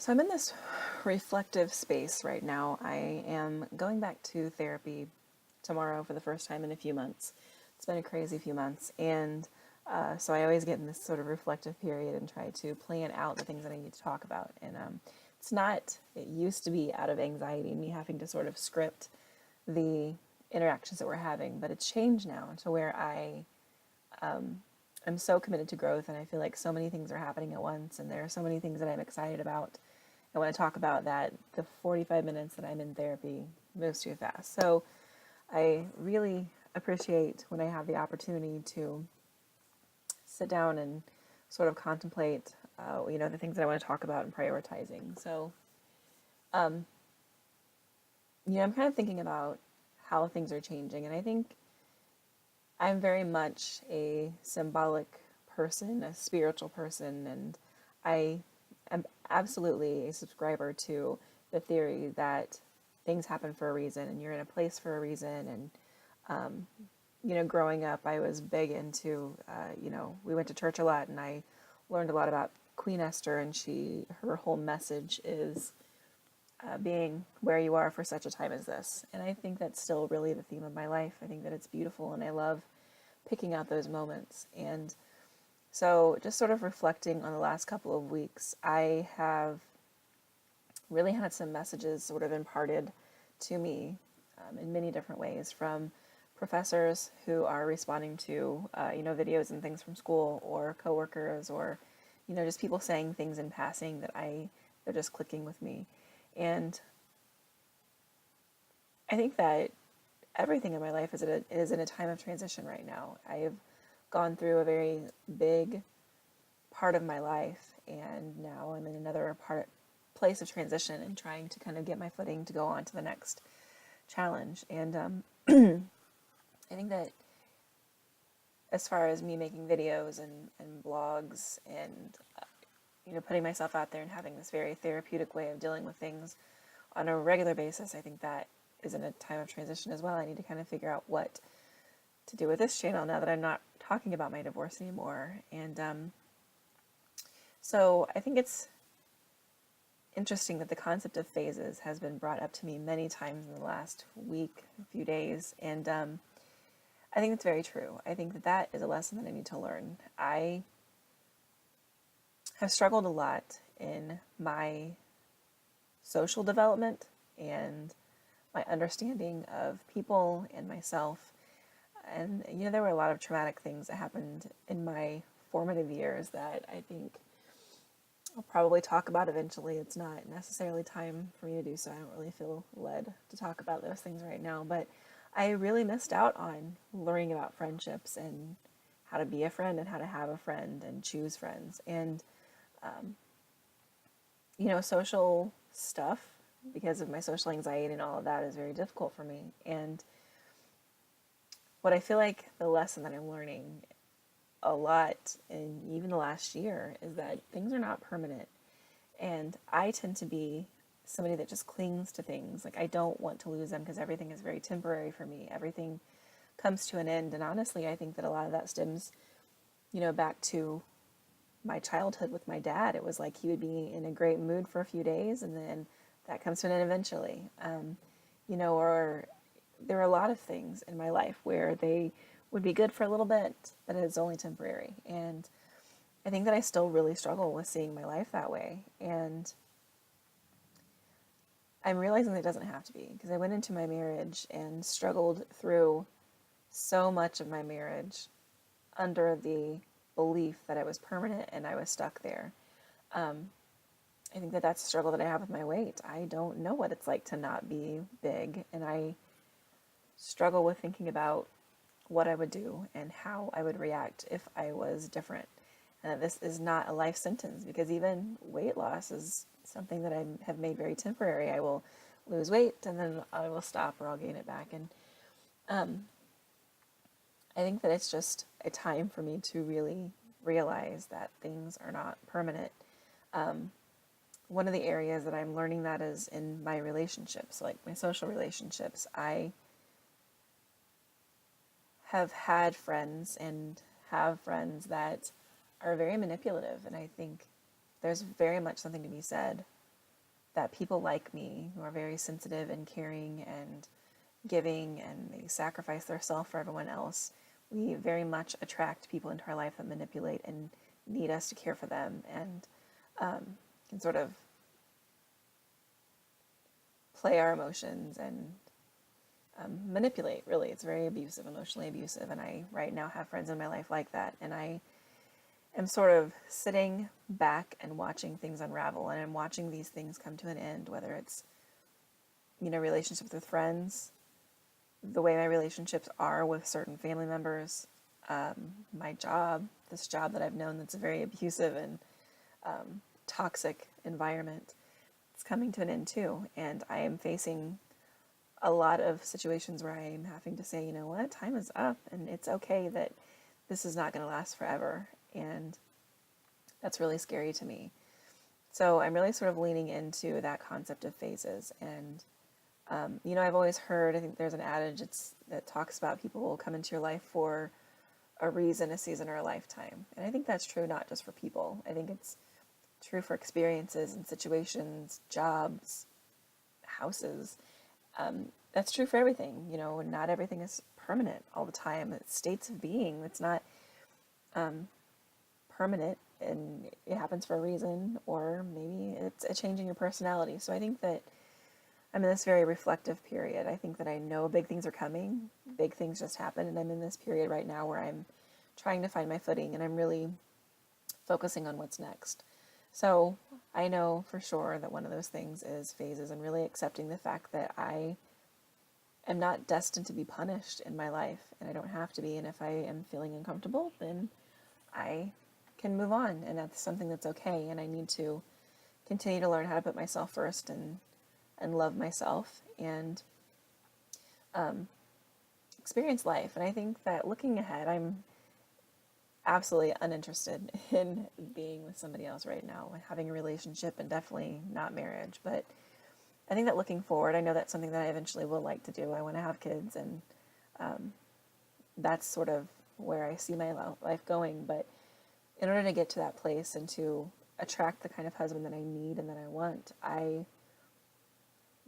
So I'm in this reflective space right now. I am going back to therapy tomorrow for the first time in a few months. It's been a crazy few months. And so I always get in this sort of reflective period and try to plan out the things that I need to talk about. And it's not, it used to be out of anxiety, me having to sort of script the interactions that we're having, but it's changed now to where I'm so committed to growth, and I feel like so many things are happening at once, and there are so many things that I'm excited about. I want to talk about that the 45 minutes that I'm in therapy moves too fast. So I really appreciate when I have the opportunity to sit down and sort of contemplate, the things that I want to talk about and prioritizing. So, I'm kind of thinking about how things are changing, and I think I'm very much a symbolic person, a spiritual person, and I am absolutely a subscriber to the theory that things happen for a reason and you're in a place for a reason. And, growing up, I was big into, we went to church a lot and I learned a lot about Queen Esther, and her whole message is being where you are for such a time as this. And I think that's still really the theme of my life. I think that it's beautiful and I love picking out those moments. And so, just sort of reflecting on the last couple of weeks, I have really had some messages sort of imparted to me in many different ways from professors who are responding to, videos and things from school, or coworkers, or, just people saying things in passing that they're just clicking with me. And I think that everything in my life is in a time of transition right now. I've gone through a very big part of my life, and now I'm in another place of transition and trying to kind of get my footing to go on to the next challenge. And I think that as far as me making videos and blogs and putting myself out there and having this very therapeutic way of dealing with things on a regular basis, I think that is in a time of transition as well. I need to kind of figure out what to do with this channel now that I'm not talking about my divorce anymore. And so I think it's interesting that the concept of phases has been brought up to me many times in the last week, a few days. And I think that's very true. I think that that is a lesson that I need to learn. I have struggled a lot in my social development and my understanding of people and myself. And, there were a lot of traumatic things that happened in my formative years that I think I'll probably talk about eventually. It's not necessarily time for me to do so. I don't really feel led to talk about those things right now. But I really missed out on learning about friendships and how to be a friend and how to have a friend and choose friends. And, social stuff, because of my social anxiety and all of that, is very difficult for me. And what I feel like the lesson that I'm learning a lot in even the last year is that things are not permanent. And I tend to be somebody that just clings to things. Like, I don't want to lose them because everything is very temporary for me. Everything comes to an end. And honestly, I think that a lot of that stems, back to my childhood with my dad. It was like he would be in a great mood for a few days and then that comes to an end eventually. Or there are a lot of things in my life where they would be good for a little bit, but it's only temporary. And I think that I still really struggle with seeing my life that way. And I'm realizing that it doesn't have to be, because I went into my marriage and struggled through so much of my marriage under the belief that it was permanent and I was stuck there. I think that that's a struggle that I have with my weight. I don't know what it's like to not be big, and I struggle with thinking about what I would do and how I would react if I was different. And this is not a life sentence, because even weight loss is something that I have made very temporary. I will lose weight and then I will stop, or I'll gain it back. And I think that it's just a time for me to really realize that things are not permanent. One of the areas that I'm learning that is in my relationships, like my social relationships. I have had friends and have friends that are very manipulative, and I think there's very much something to be said that people like me who are very sensitive and caring and giving, and they sacrifice their self for everyone else, we very much attract people into our life that manipulate and need us to care for them, and can sort of play our emotions and manipulate. Really, it's very abusive, emotionally abusive, and I right now have friends in my life like that, and I am sort of sitting back and watching things unravel, and I'm watching these things come to an end, whether it's, relationships with friends, the way my relationships are with certain family members, my job, this job that I've known that's a very abusive and toxic environment. It's coming to an end too, and I am facing a lot of situations where I'm having to say, you know what, time is up, and it's okay that this is not going to last forever, and that's really scary to me. So I'm really sort of leaning into that concept of phases, and I've always heard, I think there's an adage that talks about people will come into your life for a reason, a season, or a lifetime, and I think that's true not just for people. I think it's true for experiences and situations, jobs, houses. That's true for everything. Not everything is permanent all the time. It's states of being. It's not permanent, and it happens for a reason, or maybe it's a change in your personality. So I think that I'm in this very reflective period. I think that I know big things are coming. Big things just happen, and I'm in this period right now where I'm trying to find my footing, and I'm really focusing on what's next. So I know for sure that one of those things is phases, and really accepting the fact that I am not destined to be punished in my life, and I don't have to be. And if I am feeling uncomfortable, then I can move on, and that's something that's okay. And I need to continue to learn how to put myself first and love myself and experience life. And I think that looking ahead, I'm absolutely uninterested in being with somebody else right now, having a relationship, and definitely not marriage. But I think that looking forward, I know that's something that I eventually will like to do. I want to have kids, and that's sort of where I see my life going. But in order to get to that place and to attract the kind of husband that I need and that I want, I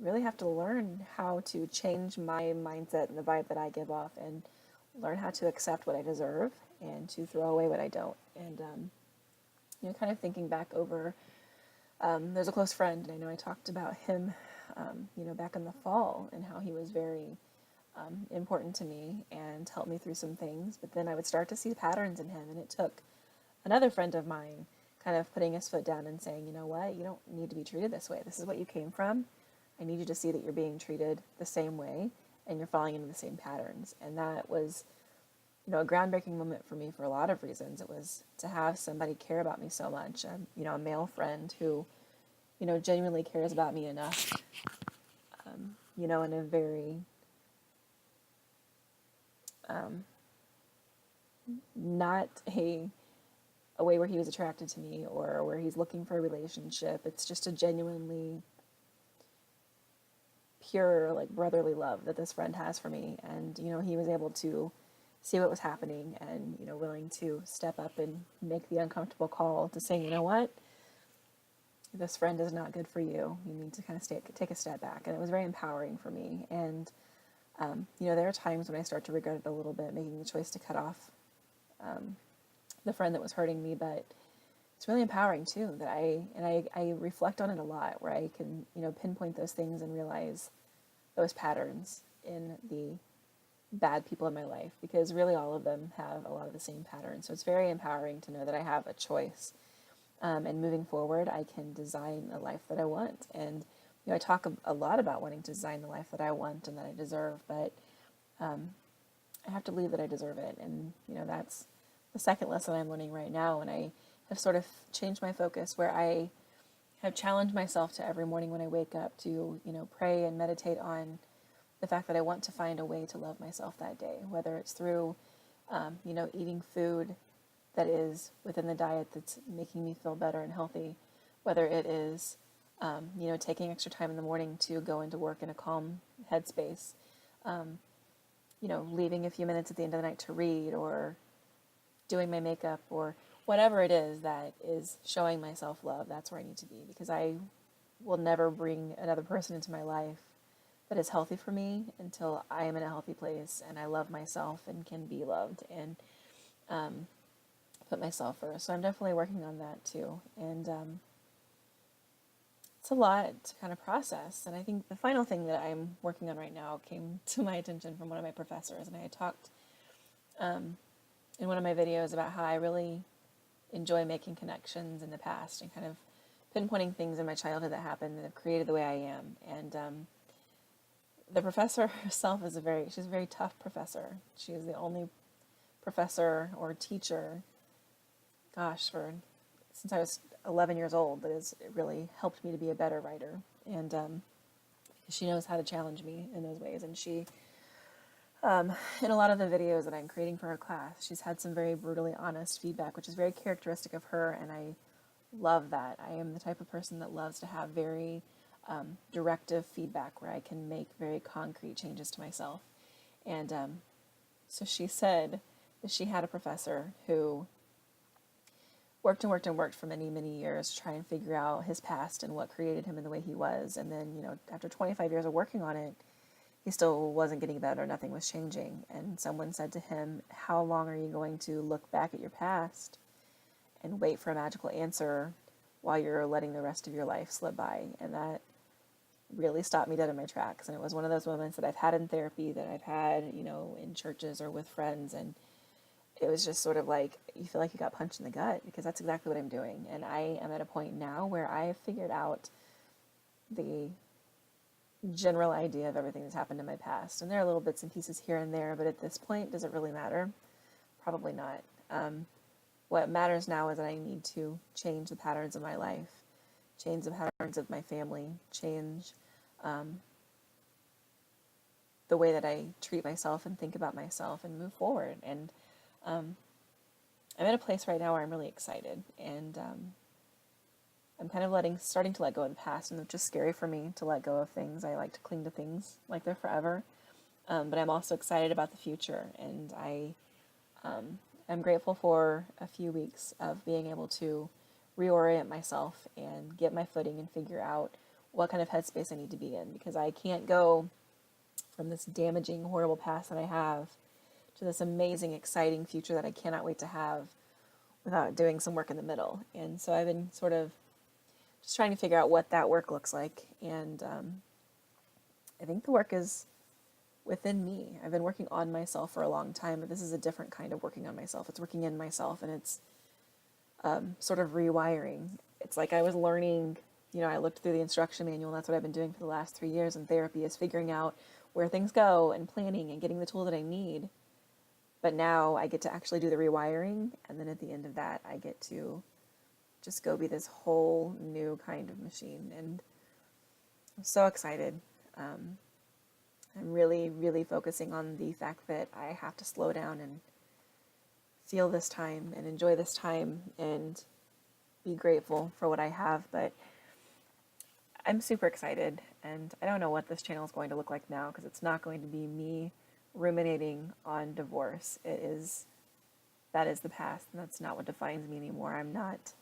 really have to learn how to change my mindset and the vibe that I give off, and learn how to accept what I deserve and to throw away what I don't. And, kind of thinking back over, there's a close friend, and I know I talked about him, back in the fall, and how he was very important to me and helped me through some things. But then I would start to see patterns in him, and it took another friend of mine kind of putting his foot down and saying, you know what, you don't need to be treated this way. This is what you came from. I need you to see that you're being treated the same way, and you're falling into the same patterns. And that was, a groundbreaking moment for me for a lot of reasons. It was to have somebody care about me so much, a male friend who, genuinely cares about me enough, in a very not a way where he was attracted to me or where he's looking for a relationship. It's just a genuinely pure, like, brotherly love that this friend has for me. And, he was able to see what was happening and, willing to step up and make the uncomfortable call to say, you know what, this friend is not good for you. You need to kind of take a step back. And it was very empowering for me. And, there are times when I start to regret it a little bit, making the choice to cut off the friend that was hurting me, but it's really empowering too, that I reflect on it a lot, where I can, pinpoint those things and realize those patterns in the bad people in my life, because really all of them have a lot of the same patterns. So it's very empowering to know that I have a choice. And moving forward, I can design a life that I want. And, I talk a lot about wanting to design the life that I want and that I deserve, but I have to believe that I deserve it. And, that's the second lesson I'm learning right now. And I have sort of changed my focus, where I have challenged myself to every morning when I wake up to, pray and meditate on the fact that I want to find a way to love myself that day, whether it's through, eating food that is within the diet that's making me feel better and healthy, whether it is, taking extra time in the morning to go into work in a calm headspace, leaving a few minutes at the end of the night to read, or doing my makeup, or whatever it is that is showing myself love. That's where I need to be, because I will never bring another person into my life that is healthy for me until I am in a healthy place and I love myself and can be loved and put myself first. So I'm definitely working on that too. And it's a lot to kind of process. And I think the final thing that I'm working on right now came to my attention from one of my professors. And I had talked in one of my videos about how I really enjoy making connections in the past and kind of pinpointing things in my childhood that happened that have created the way I am. And the professor herself she's a very tough professor. She is the only professor or teacher, since I was 11 years old, that has really helped me to be a better writer. And she knows how to challenge me in those ways. And she, in a lot of the videos that I'm creating for her class, she's had some very brutally honest feedback, which is very characteristic of her. And I love that. I am the type of person that loves to have very directive feedback where I can make very concrete changes to myself. And so she said that she had a professor who worked and worked and worked for many, many years to try and figure out his past and what created him in the way he was. And then, after 25 years of working on it, he still wasn't getting better. Nothing was changing. And someone said to him, how long are you going to look back at your past and wait for a magical answer while you're letting the rest of your life slip by? And that really stopped me dead in my tracks. And it was one of those moments that I've had in therapy, that I've had, in churches or with friends. And it was just sort of like, you feel like you got punched in the gut, because that's exactly what I'm doing. And I am at a point now where I have figured out the general idea of everything that's happened in my past. And there are little bits and pieces here and there, but at this point, does it really matter? Probably not. What matters now is that I need to change the patterns of my life, change the patterns of my family, change the way that I treat myself and think about myself and move forward. And I'm at a place right now where I'm really excited, and I'm kind of starting to let go of the past, and it's just scary for me to let go of things. I like to cling to things like they're forever, but I'm also excited about the future, and I'm grateful for a few weeks of being able to reorient myself and get my footing and figure out what kind of headspace I need to be in, because I can't go from this damaging, horrible past that I have to this amazing, exciting future that I cannot wait to have without doing some work in the middle. And so I've been sort of just trying to figure out what that work looks like. And I think the work is within me. I've been working on myself for a long time, but this is a different kind of working on myself. It's working in myself, and it's sort of rewiring. It's like I was learning, I looked through the instruction manual, and that's what I've been doing for the last 3 years in therapy, is figuring out where things go and planning and getting the tool that I need. But now I get to actually do the rewiring, and then at the end of that, I get to just go be this whole new kind of machine. And I'm so excited. I'm really, really focusing on the fact that I have to slow down and feel this time and enjoy this time and be grateful for what I have. But I'm super excited, and I don't know what this channel is going to look like now, because it's not going to be me ruminating on divorce. That is the past, and that's not what defines me anymore. I'm not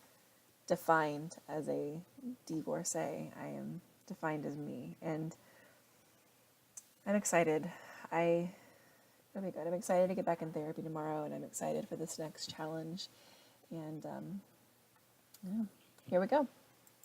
defined as a divorcee. I am defined as me, and I'm excited. It'll be good. I'm excited to get back in therapy tomorrow, and I'm excited for this next challenge. And yeah, here we go.